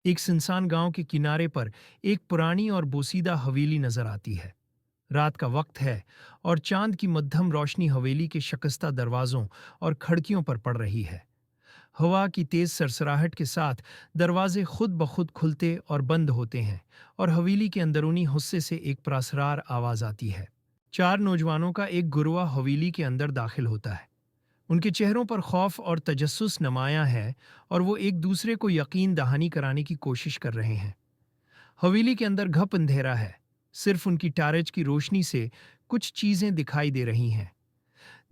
एक सुनसान गांव के किनारे पर एक पुरानी और बोसीदा हवेली नजर आती है। रात का वक्त है और चांद की मध्यम रोशनी हवेली के शिकस्ता दरवाजों और खिड़कियों पर पड़ रही है। हवा की तेज सरसराहट के साथ दरवाजे खुद ब खुद खुलते और बंद होते हैं और हवेली के अंदरूनी हिस्से से एक प्रासरार आवाज आती है। चार नौजवानों का एक गुरवा हवेली के अंदर दाखिल होता है। उनके चेहरों पर खौफ और तजस्सुस नुमायां है और वो एक दूसरे को यकीन दहानी कराने की कोशिश कर रहे हैं। हवेली के अंदर घप अंधेरा है। सिर्फ उनकी टारच की रोशनी से कुछ चीजें दिखाई दे रही हैं।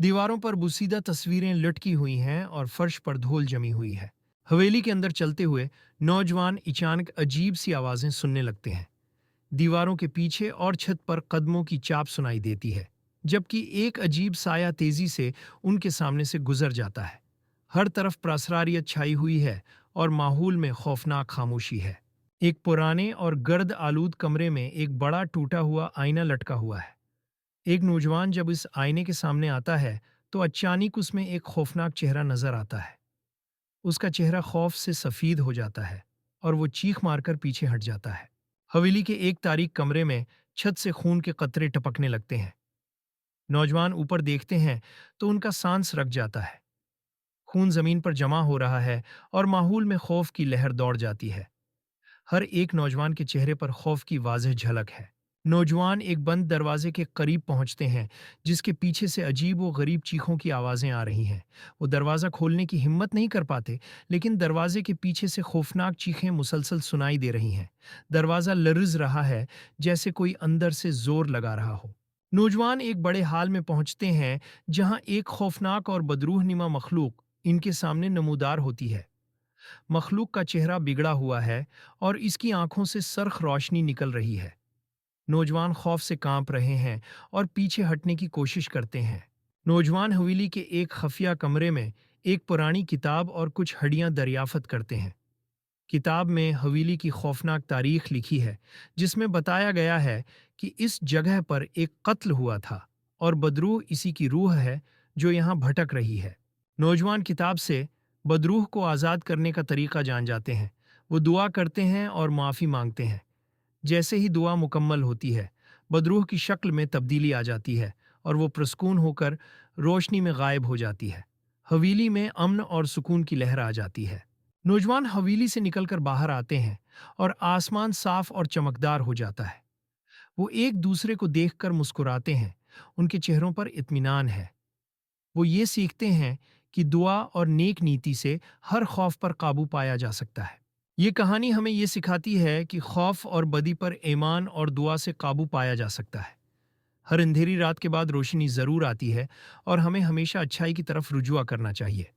दीवारों पर बुसीदा तस्वीरें लटकी हुई हैं और फर्श पर धूल जमी हुई है। हवेली के अंदर चलते हुए नौजवान अचानक अजीब सी आवाजें सुनने लगते हैं। दीवारों के पीछे और छत पर कदमों की चाप सुनाई देती है, जबकि एक अजीब साया तेजी से उनके सामने से गुजर जाता है। हर तरफ प्रासरारियत छाई हुई है और माहौल में खौफनाक खामोशी है। एक पुराने और गर्द आलूद कमरे में एक बड़ा टूटा हुआ आईना लटका हुआ है। एक नौजवान जब इस आईने के सामने आता है तो अचानक उसमें एक खौफनाक चेहरा नजर आता है। उसका चेहरा खौफ से सफेद हो जाता है और वो चीख मारकर पीछे हट जाता है। हवेली के एक तारीक कमरे में छत से खून के कतरे टपकने लगते हैं। नौजवान ऊपर देखते हैं तो उनका सांस रक जाता है। खून जमीन पर जमा हो रहा है और माहौल में खौफ की लहर दौड़ जाती है। हर एक नौजवान के चेहरे पर खौफ की वाज़ेह झलक है। नौजवान एक बंद दरवाजे के करीब पहुंचते हैं, जिसके पीछे से अजीब व गरीब चीखों की आवाज़ें आ रही हैं। वो दरवाज़ा खोलने की हिम्मत नहीं कर पाते, लेकिन दरवाजे के पीछे से खौफनाक चीखें मुसलसल सुनाई दे रही हैं। दरवाज़ा लर्ज़ रहा है, जैसे कोई अंदर से जोर लगा रहा हो। नौजवान एक बड़े हाल में पहुंचते हैं, जहां एक खौफनाक और बदरूहनुमा मखलूक इनके सामने नमूदार होती है। मखलूक का चेहरा बिगड़ा हुआ है और इसकी आंखों से सरख रोशनी निकल रही है। नौजवान खौफ से कांप रहे हैं और पीछे हटने की कोशिश करते हैं। नौजवान हवेली के एक खफिया कमरे में एक पुरानी किताब और कुछ हड्डियां दरियाफ्त करते हैं। किताब में हवेली की खौफनाक तारीख लिखी है, जिसमें बताया गया है कि इस जगह पर एक कत्ल हुआ था और बदरूह इसी की रूह है जो यहाँ भटक रही है। नौजवान किताब से बदरूह को आज़ाद करने का तरीका जान जाते हैं। वो दुआ करते हैं और माफ़ी मांगते हैं। जैसे ही दुआ मुकम्मल होती है, बदरूह की शक्ल में तब्दीली आ जाती है और वो प्रसकून होकर रोशनी में गायब हो जाती है। हवेली में अमन और सुकून की लहर आ जाती है। नौजवान हवेली से निकलकर बाहर आते हैं और आसमान साफ और चमकदार हो जाता है। वो एक दूसरे को देखकर मुस्कुराते हैं। उनके चेहरों पर इत्मीनान है। वो ये सीखते हैं कि दुआ और नेक नीति से हर खौफ पर काबू पाया जा सकता है। ये कहानी हमें ये सिखाती है कि खौफ और बदी पर ईमान और दुआ से काबू पाया जा सकता है। हर अंधेरी रात के बाद रोशनी ज़रूर आती है और हमें हमेशा अच्छाई की तरफ रुजुआ करना चाहिए।